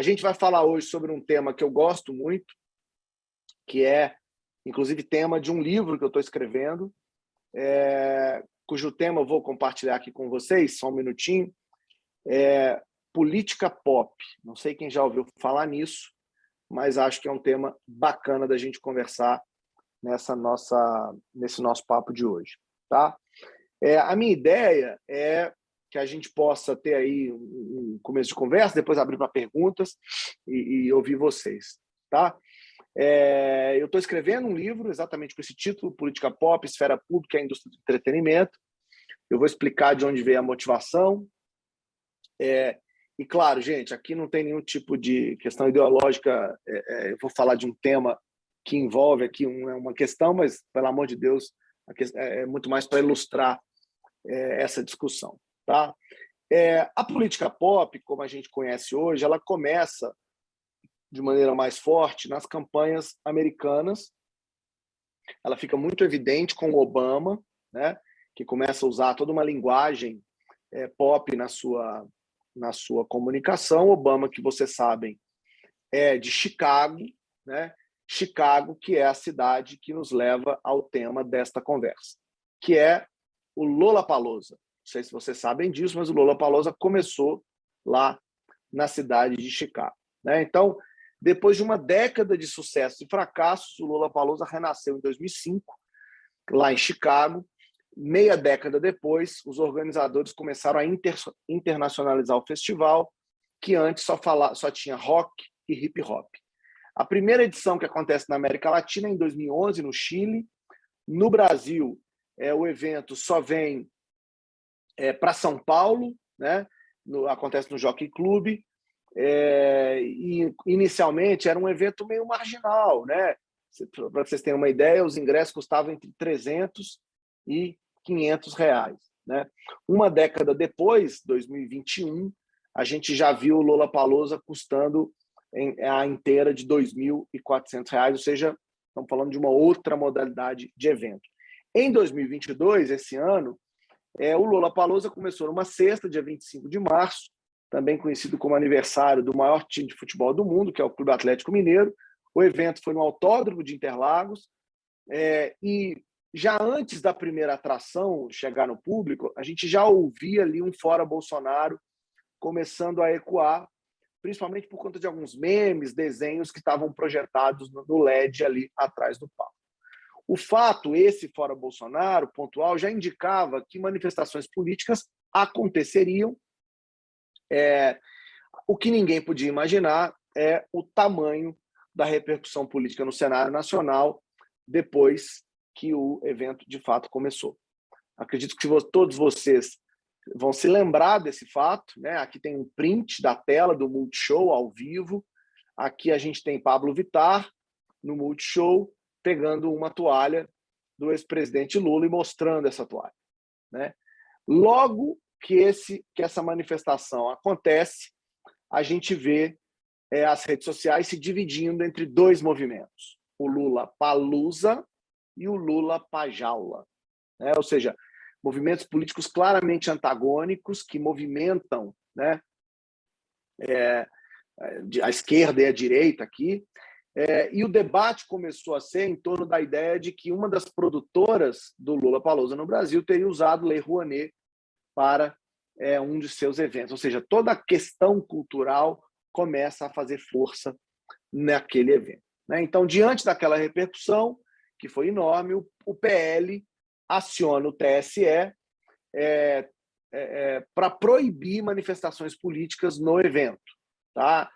A gente vai falar hoje sobre um tema que eu gosto muito, que é, inclusive, tema de um livro que eu estou escrevendo, cujo tema eu vou compartilhar aqui com vocês, só um minutinho, política pop. Não sei quem já ouviu falar nisso, mas acho que é um tema bacana da gente conversar nesse nosso papo de hoje. Tá? A minha ideia é que a gente possa ter aí um começo de conversa, depois abrir para perguntas e ouvir vocês. Tá? Eu estou escrevendo um livro exatamente com esse título, Política Pop, Esfera Pública e a Indústria do Entretenimento. Eu vou explicar de onde veio a motivação. E, claro, gente, aqui não tem nenhum tipo de questão ideológica. Eu vou falar de um tema que envolve aqui uma questão, mas, pelo amor de Deus, é muito mais para ilustrar essa discussão. Tá? A política pop, como a gente conhece hoje, ela começa de maneira mais forte nas campanhas americanas. Ela fica muito evidente com o Obama, né, que começa a usar toda uma linguagem pop na sua comunicação. Obama, que vocês sabem, é de Chicago, né? Chicago, que é a cidade que nos leva ao tema desta conversa, que é o Lollapalooza. Não sei se vocês sabem disso, mas o Lollapalooza começou lá na cidade de Chicago, né? Então, depois de uma década de sucesso e fracassos, o Lollapalooza renasceu em 2005, lá em Chicago. Meia década depois, os organizadores começaram a internacionalizar o festival, que antes só tinha rock e hip hop. A primeira edição, que acontece na América Latina, é em 2011, no Chile. No Brasil, o evento só vem para São Paulo, né? Acontece no Jockey Club. E inicialmente era um evento meio marginal, né? Para vocês terem uma ideia, os ingressos custavam entre R$300 e R$500, né? Uma década depois, 2021, a gente já viu o Lollapalooza custando a inteira de R$2.400, ou seja, estamos falando de uma outra modalidade de evento. Em 2022, esse ano, o Lollapalooza começou numa sexta, dia 25 de março, também conhecido como aniversário do maior time de futebol do mundo, que é o Clube Atlético Mineiro. O evento foi no Autódromo de Interlagos, e já antes da primeira atração chegar no público, a gente já ouvia ali um fora Bolsonaro começando a ecoar, principalmente por conta de alguns memes, desenhos que estavam projetados no LED ali atrás do palco. O fato, esse fora Bolsonaro, pontual, já indicava que manifestações políticas aconteceriam. O que ninguém podia imaginar é o tamanho da repercussão política no cenário nacional depois que o evento de fato começou. Acredito que todos vocês vão se lembrar desse fato, né? Aqui tem um print da tela do Multishow ao vivo. Aqui a gente tem Pablo Vittar no Multishow pegando uma toalha do ex-presidente Lula e mostrando essa toalha, né? Logo que essa manifestação acontece, a gente vê as redes sociais se dividindo entre dois movimentos, o Lula-Palusa e o Lula-Pajaula, né? Ou seja, movimentos políticos claramente antagônicos que movimentam, né, a esquerda e a direita aqui. E o debate começou a ser em torno da ideia de que uma das produtoras do Lollapalooza no Brasil teria usado Lei Rouanet para um de seus eventos. Ou seja, toda a questão cultural começa a fazer força naquele evento, né? Então, diante daquela repercussão, que foi enorme, o PL aciona o TSE para proibir manifestações políticas no evento. Tá?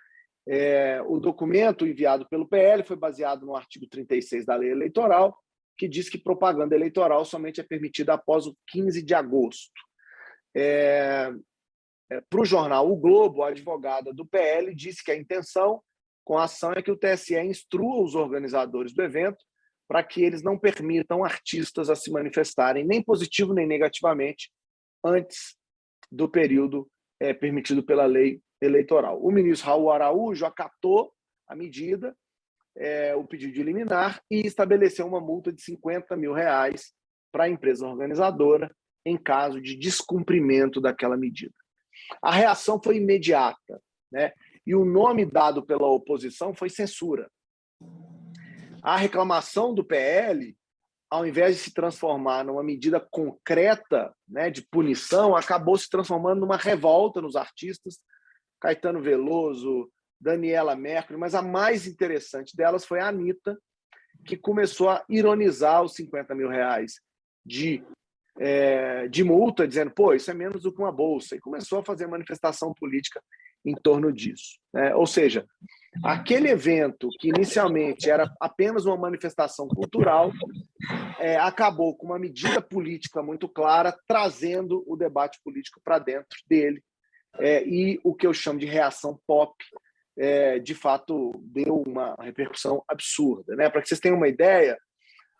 O documento enviado pelo PL foi baseado no artigo 36 da Lei Eleitoral, que diz que propaganda eleitoral somente é permitida após o 15 de agosto. Para o jornal O Globo, a advogada do PL disse que a intenção com a ação é que o TSE instrua os organizadores do evento para que eles não permitam artistas a se manifestarem nem positivo nem negativamente antes do período permitido pela lei eleitoral. O ministro Raul Araújo acatou a medida, o pedido de liminar, e estabeleceu uma multa de R$50 mil para a empresa organizadora em caso de descumprimento daquela medida. A reação foi imediata, né? e o nome dado pela oposição foi censura. A reclamação do PL, ao invés de se transformar numa medida concreta, né, de punição, acabou se transformando numa revolta nos artistas, Caetano Veloso, Daniela Mercury, mas a mais interessante delas foi a Anitta, que começou a ironizar os 50 mil reais de multa, dizendo, pô, isso é menos do que uma bolsa, e começou a fazer manifestação política em torno disso, né? Ou seja, aquele evento que inicialmente era apenas uma manifestação cultural acabou com uma medida política muito clara, trazendo o debate político para dentro dele, e o que eu chamo de reação pop, de fato, deu uma repercussão absurda, né? Para que vocês tenham uma ideia,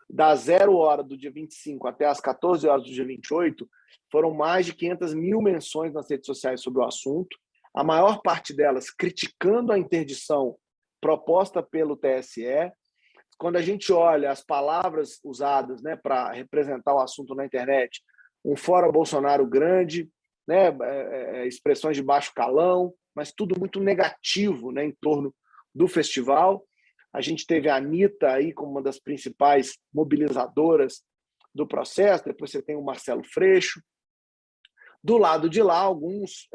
da 0h do dia 25 até as 14h do dia 28, foram mais de 500 mil menções nas redes sociais sobre o assunto, a maior parte delas criticando a interdição proposta pelo TSE. Quando a gente olha as palavras usadas, né, para representar o assunto na internet, um fora Bolsonaro grande, né, expressões de baixo calão, mas tudo muito negativo, né, em torno do festival. A gente teve a Anitta aí como uma das principais mobilizadoras do processo, depois você tem o Marcelo Freixo. Do lado de lá, alguns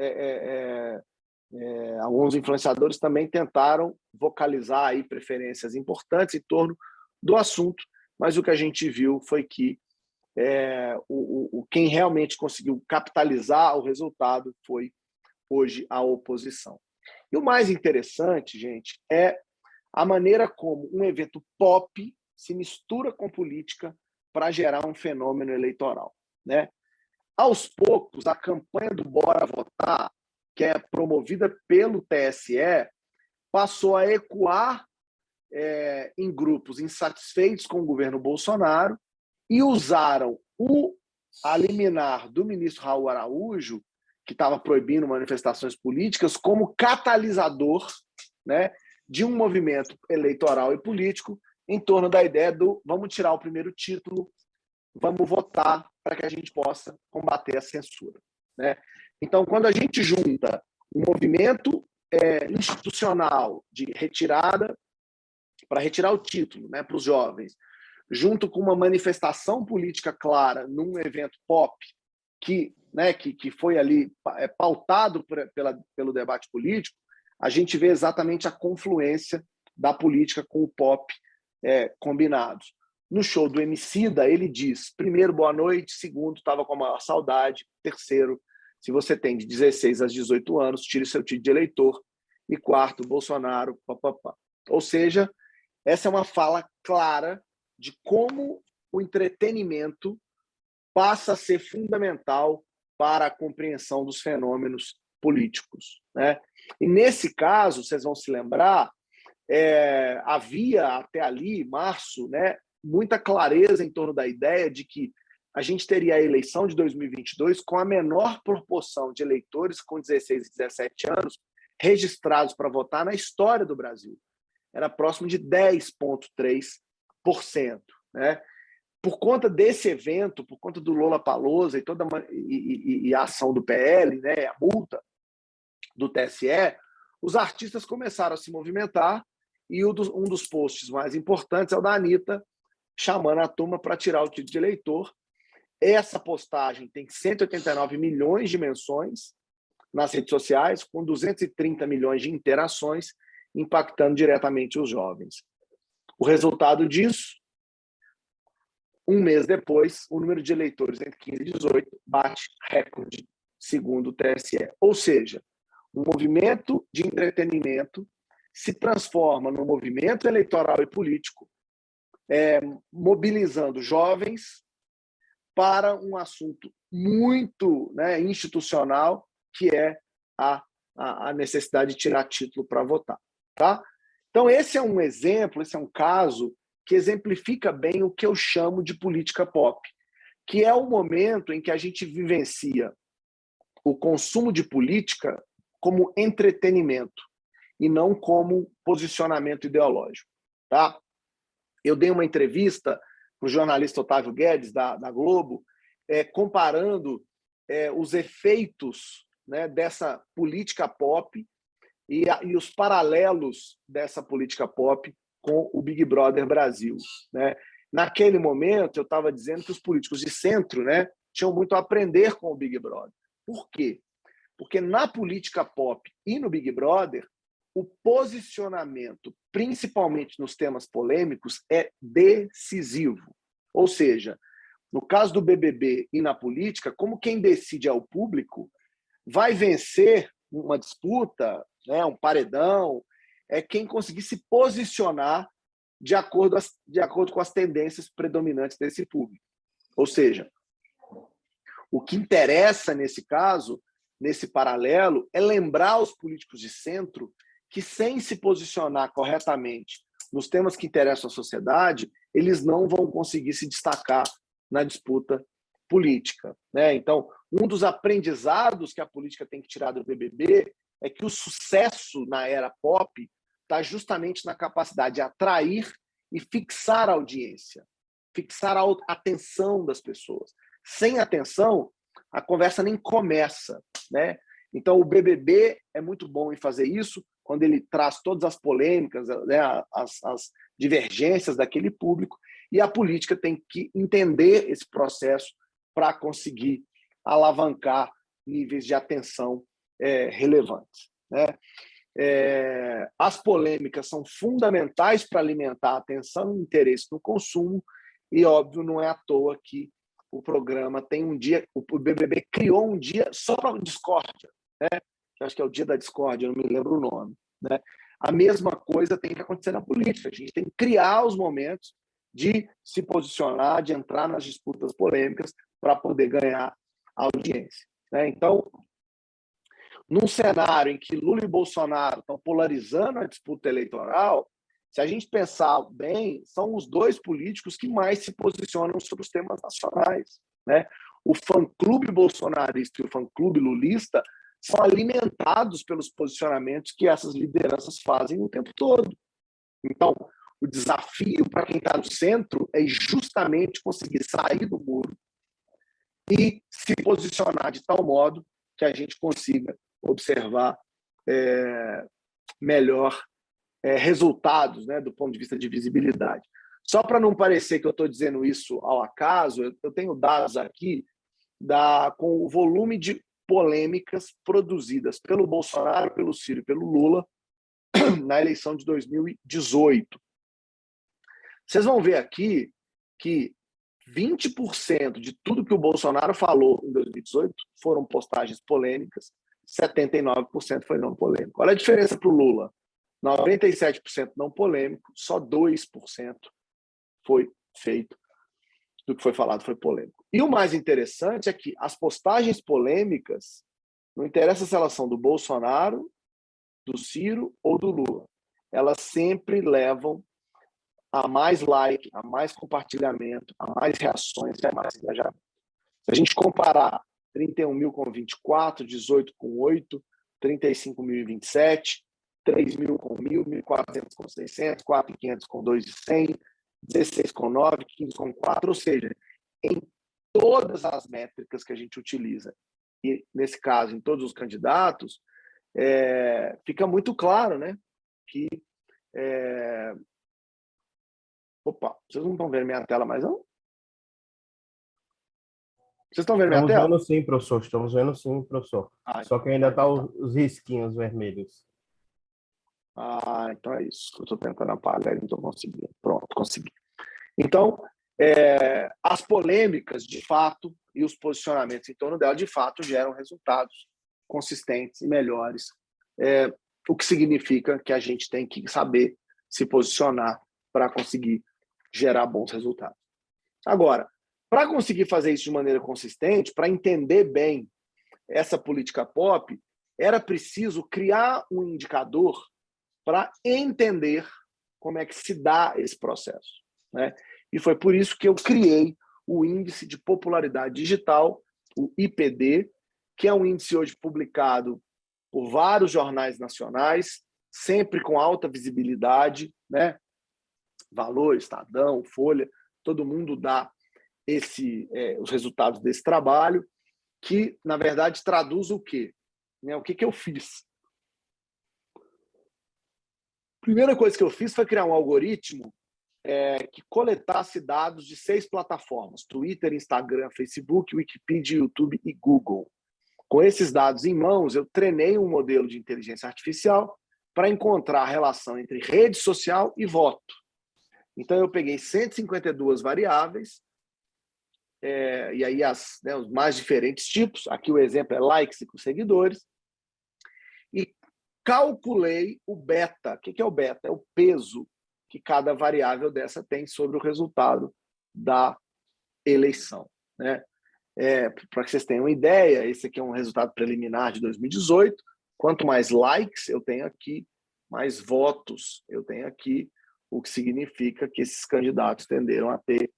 influenciadores também tentaram vocalizar aí preferências importantes em torno do assunto, mas o que a gente viu foi que quem realmente conseguiu capitalizar o resultado foi hoje a oposição. E o mais interessante, gente, é a maneira como um evento pop se mistura com política para gerar um fenômeno eleitoral, né? Aos poucos, a campanha do Bora Votar, que é promovida pelo TSE, passou a ecoar em grupos insatisfeitos com o governo Bolsonaro e usaram a liminar do ministro Raul Araújo, que estava proibindo manifestações políticas, como catalisador, né, de um movimento eleitoral e político em torno da ideia do vamos tirar o primeiro título, vamos votar para que a gente possa combater a censura, né? Então, quando a gente junta um movimento institucional de retirada, para retirar o título, né, para os jovens, junto com uma manifestação política clara num evento pop que foi ali pautado pelo debate político, a gente vê exatamente a confluência da política com o pop combinados. No show do Emicida, ele diz, primeiro, boa noite, segundo, estava com a maior saudade, terceiro, se você tem de 16 a 18 anos, tire seu título de eleitor, e quarto, Bolsonaro, papapá. Ou seja, essa é uma fala clara de como o entretenimento passa a ser fundamental para a compreensão dos fenômenos políticos, né? E nesse caso, vocês vão se lembrar, havia até ali, março, né, muita clareza em torno da ideia de que a gente teria a eleição de 2022 com a menor proporção de eleitores com 16 e 17 anos registrados para votar na história do Brasil. Era próximo de 10,3%, né? Por conta desse evento, por conta do Lollapalooza e a ação do PL, né, a multa do TSE, os artistas começaram a se movimentar e um dos posts mais importantes é o da Anitta, chamando a turma para tirar o título de eleitor. Essa postagem tem 189 milhões de menções nas redes sociais, com 230 milhões de interações, impactando diretamente os jovens. O resultado disso, um mês depois, o número de eleitores entre 15 e 18 bate recorde, segundo o TSE. Ou seja, um movimento de entretenimento se transforma num movimento eleitoral e político, mobilizando jovens para um assunto muito, né, institucional, que é a necessidade de tirar título para votar. Tá? Então, esse é um exemplo, esse é um caso que exemplifica bem o que eu chamo de política pop, que é o momento em que a gente vivencia o consumo de política como entretenimento e não como posicionamento ideológico. Tá? Eu dei uma entrevista para o jornalista Otávio Guedes, da Globo, comparando os efeitos, né, dessa política pop e os paralelos dessa política pop com o Big Brother Brasil, né? Naquele momento, eu estava dizendo que os políticos de centro, né, tinham muito a aprender com o Big Brother. Por quê? Porque na política pop e no Big Brother, o posicionamento, principalmente nos temas polêmicos, é decisivo. Ou seja, no caso do BBB e na política, como quem decide é o público, vai vencer uma disputa, né, um paredão, é quem conseguir se posicionar de acordo com as tendências predominantes desse público. Ou seja, o que interessa nesse caso, nesse paralelo, é lembrar os políticos de centro que, sem se posicionar corretamente nos temas que interessam à sociedade, eles não vão conseguir se destacar na disputa política, né? Então, um dos aprendizados que a política tem que tirar do BBB é que o sucesso na era pop está justamente na capacidade de atrair e fixar a audiência, fixar a atenção das pessoas. Sem atenção, a conversa nem começa, né? Então, o BBB é muito bom em fazer isso, quando ele traz todas as polêmicas, né, as divergências daquele público, e a política tem que entender esse processo para conseguir alavancar níveis de atenção relevantes, né? As polêmicas são fundamentais para alimentar a atenção e interesse no consumo, e, óbvio, não é à toa que o programa tem um dia, o BBB criou um dia só para discórdia, né? Acho que é o dia da discórdia, eu não me lembro o nome, né? A mesma coisa tem que acontecer na política, a gente tem que criar os momentos de se posicionar, de entrar nas disputas polêmicas para poder ganhar a audiência, né? Então, num cenário em que Lula e Bolsonaro estão polarizando a disputa eleitoral, se a gente pensar bem, são os dois políticos que mais se posicionam sobre os temas nacionais, né? O fã-clube bolsonarista e o fã-clube lulista são alimentados pelos posicionamentos que essas lideranças fazem o tempo todo. Então, o desafio para quem está no centro é justamente conseguir sair do muro e se posicionar de tal modo que a gente consiga observar melhor resultados, né, do ponto de vista de visibilidade. Só para não parecer que eu estou dizendo isso ao acaso, eu tenho dados aqui com o volume de polêmicas produzidas pelo Bolsonaro, pelo Ciro e pelo Lula na eleição de 2018. Vocês vão ver aqui que 20% de tudo que o Bolsonaro falou em 2018 foram postagens polêmicas, 79% foi não polêmico. Olha a diferença para o Lula. 97% não polêmico, só 2% foi feito do que foi falado foi polêmico. E o mais interessante é que as postagens polêmicas, não interessa se elas são do Bolsonaro, do Ciro ou do Lula, elas sempre levam a mais like, a mais compartilhamento, a mais reações e a mais engajamento. Se a gente comparar 31 mil com 24, 18 com 8, 35 mil e 27, 3 mil com 1.000, 1.400 com 600, 4.500 com 2.100, 16 com 9, 15 com 4, ou seja, em todas as métricas que a gente utiliza, e nesse caso, em todos os candidatos, fica muito claro, né, que... Opa, vocês não estão vendo minha tela mais, não? Vocês estão vendo minha tela? Estamos vendo sim, professor. Estamos vendo sim, professor. Só que ainda tá os risquinhos vermelhos. Então é isso. Eu estou tentando apagar e não estou conseguindo. Pronto, consegui. Então, as polêmicas, de fato, e os posicionamentos em torno dela, de fato, geram resultados consistentes e melhores. O que significa que a gente tem que saber se posicionar para conseguir gerar bons resultados. Agora, para conseguir fazer isso de maneira consistente, para entender bem essa política pop, era preciso criar um indicador para entender como é que se dá esse processo, né? E foi por isso que eu criei o Índice de Popularidade Digital, o IPD, que é um índice hoje publicado por vários jornais nacionais, sempre com alta visibilidade, né? Valor, Estadão, Folha, todo mundo dá os resultados desse trabalho, que, na verdade, traduz o quê? O que eu fiz? primeira coisa que eu fiz foi criar um algoritmo que coletasse dados de 6 plataformas: Twitter, Instagram, Facebook, Wikipedia, YouTube e Google. Com esses dados em mãos, eu treinei um modelo de inteligência artificial para encontrar a relação entre rede social e voto. Então, eu peguei 152 variáveis, e aí os mais diferentes tipos. Aqui o exemplo é likes e seguidores. E calculei o beta. O que é o beta? É o peso que cada variável dessa tem sobre o resultado da eleição, né? Para que vocês tenham uma ideia, esse aqui é um resultado preliminar de 2018. Quanto mais likes eu tenho aqui, mais votos eu tenho aqui, o que significa que esses candidatos tenderam a ter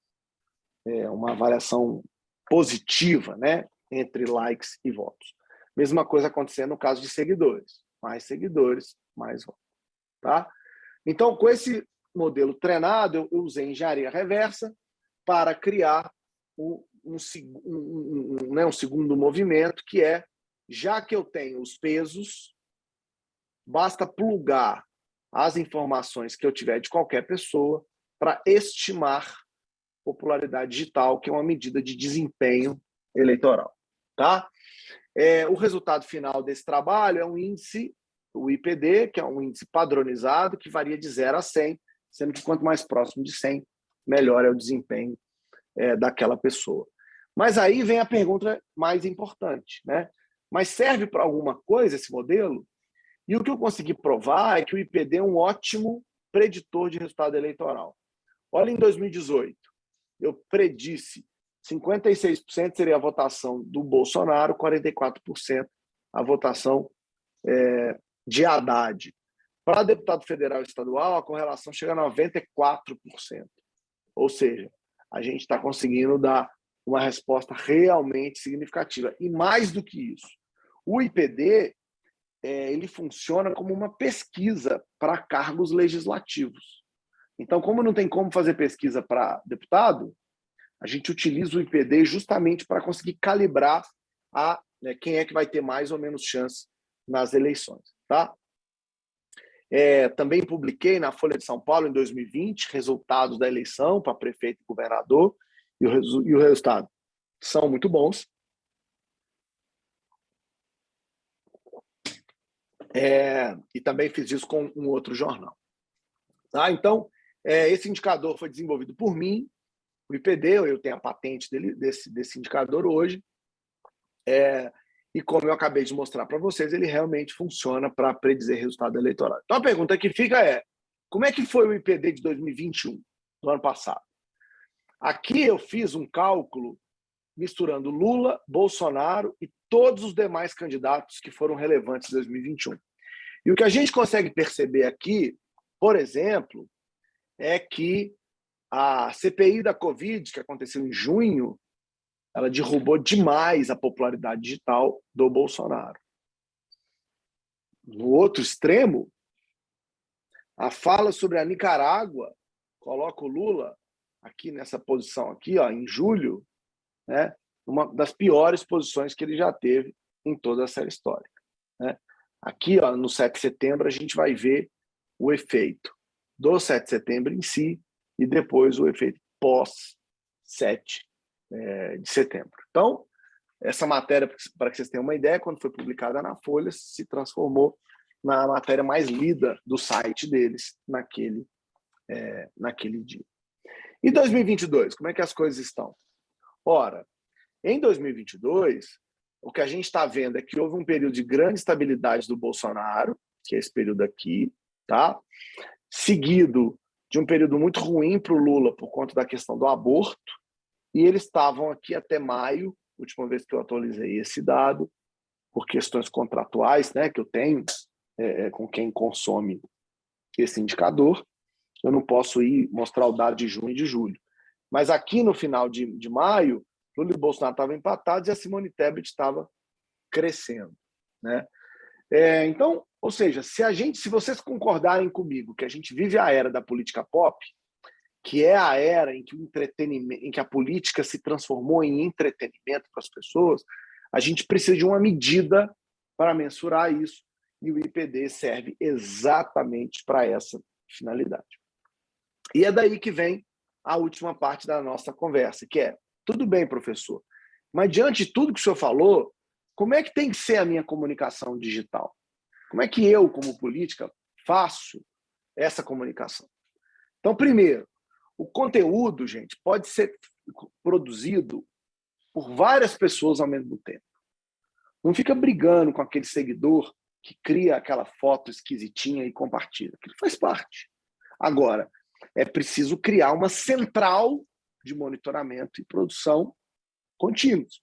uma avaliação positiva, né, entre likes e votos. Mesma coisa acontecendo no caso de seguidores. Mais seguidores, mais votos. Tá? Então, com esse modelo treinado, eu usei engenharia reversa para criar um segundo movimento, que é, já que eu tenho os pesos, basta plugar as informações que eu tiver de qualquer pessoa para estimar popularidade digital, que é uma medida de desempenho eleitoral. Tá? O resultado final desse trabalho é um índice, o IPD, que é um índice padronizado, que varia de 0 a 100, sendo que quanto mais próximo de 100, melhor é o desempenho daquela pessoa. Mas aí vem a pergunta mais importante, né? Mas serve para alguma coisa esse modelo? E o que eu consegui provar é que o IPD é um ótimo preditor de resultado eleitoral. Olha, em 2018, eu predisse 56% seria a votação do Bolsonaro, 44% a votação de Haddad. Para deputado federal e estadual, a correlação chega a 94%. Ou seja, a gente está conseguindo dar uma resposta realmente significativa. E mais do que isso, o IPD ele funciona como uma pesquisa para cargos legislativos. Então, como não tem como fazer pesquisa para deputado, a gente utiliza o IPD justamente para conseguir calibrar quem é que vai ter mais ou menos chance nas eleições. Tá? Também publiquei na Folha de São Paulo, em 2020, resultados da eleição para prefeito e governador, e o resultado são muito bons. E também fiz isso com um outro jornal. Tá? Então, esse indicador foi desenvolvido por mim, o IPD, eu tenho a patente desse indicador hoje, e como eu acabei de mostrar para vocês, ele realmente funciona para predizer resultado eleitoral. Então, a pergunta que fica é, como é que foi o IPD de 2021, do ano passado? Aqui eu fiz um cálculo misturando Lula, Bolsonaro e todos os demais candidatos que foram relevantes em 2021. E o que a gente consegue perceber aqui, por exemplo, é que a CPI da Covid, que aconteceu em junho, ela derrubou demais a popularidade digital do Bolsonaro. No outro extremo, a fala sobre a Nicarágua coloca o Lula aqui nessa posição aqui, em julho, né, uma das piores posições que ele já teve em toda a série histórica. Né? Aqui, no 7 de setembro, a gente vai ver o efeito do 7 de setembro em si e depois o efeito pós-7 de setembro. Então, essa matéria, para que vocês tenham uma ideia, quando foi publicada na Folha, se transformou na matéria mais lida do site deles naquele dia. E 2022, como é que as coisas estão? Ora, em 2022, o que a gente está vendo é que houve um período de grande estabilidade do Bolsonaro, que é esse período aqui, tá? Seguido de um período muito ruim para o Lula por conta da questão do aborto, e eles estavam aqui até maio, última vez que eu atualizei esse dado, por questões contratuais, né, que eu tenho com quem consome esse indicador. Eu não posso ir mostrar o dado de junho e de julho. Mas aqui no final de maio, Lula e Bolsonaro estavam empatados e a Simone Tebet estava crescendo. Né? Então, ou seja, se vocês concordarem comigo que a gente vive a era da política pop, que é a era em que o entretenimento, em que a política se transformou em entretenimento para as pessoas, a gente precisa de uma medida para mensurar isso. e o IPD serve exatamente para essa finalidade. E é daí que vem a última parte da nossa conversa, que é, tudo bem, professor, mas diante de tudo que o senhor falou, como é que tem que ser a minha comunicação digital? Como é que eu, como política, faço essa comunicação? Então, primeiro, o conteúdo, gente, pode ser produzido por várias pessoas ao mesmo tempo. Não fica brigando com aquele seguidor que cria aquela foto esquisitinha e compartilha. Aquilo faz parte. Agora, é preciso criar uma central de monitoramento e produção contínuos.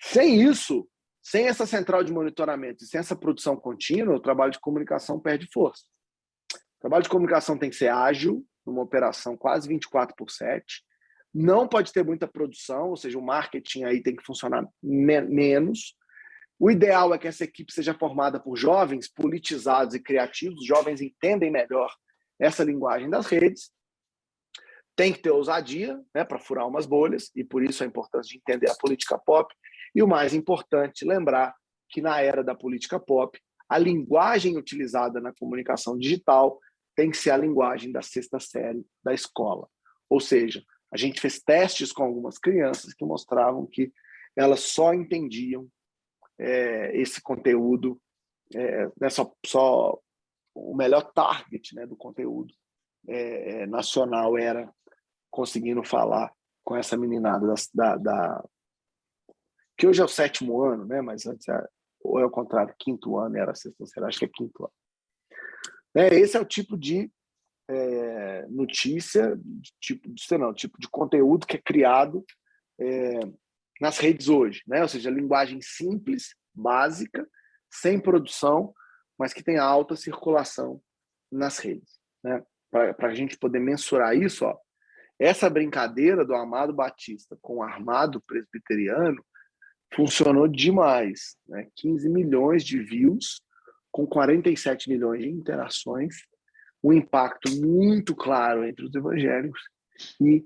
Sem isso, sem essa central de monitoramento e sem essa produção contínua, o trabalho de comunicação perde força. O trabalho de comunicação tem que ser ágil, numa operação quase 24/7, não pode ter muita produção, ou seja, o marketing aí tem que funcionar menos. O ideal é que essa equipe seja formada por jovens politizados e criativos, jovens entendem melhor essa linguagem das redes, tem que ter ousadia, né, para furar umas bolhas, e por isso a importância de entender a política pop. E o mais importante, lembrar que na era da política pop, a linguagem utilizada na comunicação digital tem que ser a linguagem da 6ª série da escola. Ou seja, a gente fez testes com algumas crianças que mostravam que elas só entendiam esse conteúdo, né, só o melhor target, né, do conteúdo nacional era conseguindo falar com essa meninada que hoje é o 7º ano, né, mas antes ou é o contrário, 5º ano era a 6ª série, acho que é 5º ano. Esse é o tipo de notícia, tipo de conteúdo que é criado nas redes hoje, né? Ou seja, linguagem simples, básica, sem produção, mas que tem alta circulação nas redes, né? Para a gente poder mensurar isso, ó, essa brincadeira do Amado Batista com o Armado Presbiteriano funcionou demais, né? 15 milhões de views, com 47 milhões de interações, um impacto muito claro entre os evangélicos e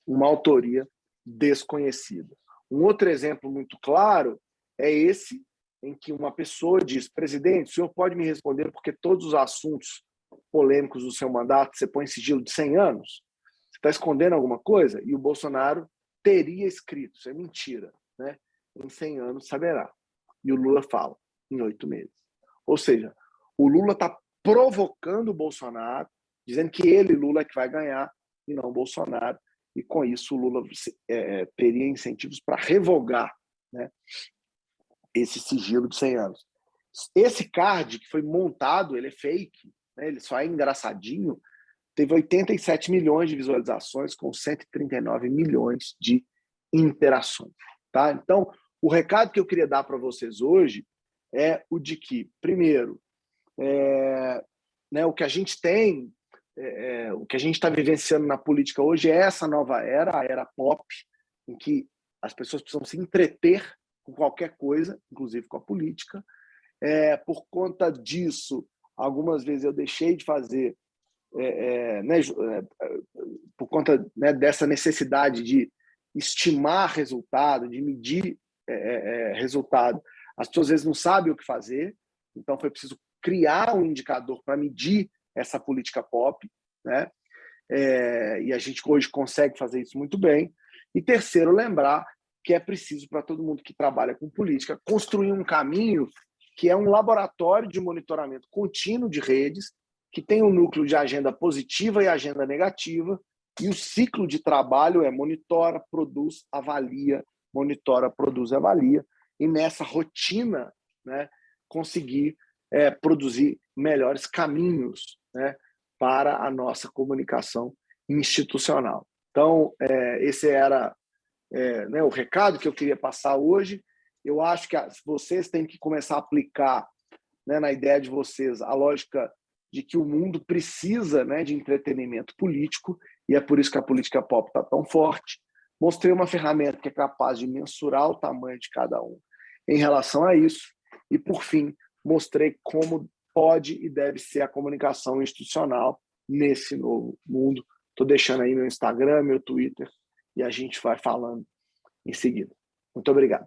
uma autoria desconhecida. Um outro exemplo muito claro é esse, em que uma pessoa diz: presidente, o senhor pode me responder porque todos os assuntos polêmicos do seu mandato você põe sigilo de 100 anos? Você está escondendo alguma coisa? E o Bolsonaro teria escrito, isso é mentira, né? Em 100 anos saberá. E o Lula fala, em 8 meses. Ou seja, o Lula está provocando o Bolsonaro, dizendo que ele, Lula, é que vai ganhar e não o Bolsonaro. E com isso o Lula teria incentivos para revogar, né, esse sigilo de 100 anos. Esse card que foi montado, ele é fake, né, ele só é engraçadinho, teve 87 milhões de visualizações com 139 milhões de interações. Tá? Então, o recado que eu queria dar para vocês hoje é o de que, primeiro, né, o que a gente tem, o que a gente está vivenciando na política hoje é essa nova era, a era pop, em que as pessoas precisam se entreter com qualquer coisa, inclusive com a política. Por conta disso, algumas vezes eu deixei de fazer, né, por conta, né, dessa necessidade de estimar resultado, de medir resultado. As pessoas às vezes não sabem o que fazer, então foi preciso criar um indicador para medir essa política pop, né? E a gente hoje consegue fazer isso muito bem. E terceiro, lembrar que é preciso para todo mundo que trabalha com política construir um caminho que é um laboratório de monitoramento contínuo de redes, que tem um núcleo de agenda positiva e agenda negativa, e o ciclo de trabalho é monitora, produz, avalia, monitora, produz, avalia, e nessa rotina, né, conseguir produzir melhores caminhos, né, para a nossa comunicação institucional. Então, esse era né, o recado que eu queria passar hoje. Eu acho que vocês têm que começar a aplicar, né, na ideia de vocês a lógica de que o mundo precisa, né, de entretenimento político, e é por isso que a política pop está tão forte. Mostrei uma ferramenta que é capaz de mensurar o tamanho de cada um em relação a isso. E, por fim, mostrei como pode e deve ser a comunicação institucional nesse novo mundo. Estou deixando aí meu Instagram, meu Twitter, e a gente vai falando em seguida. Muito obrigado.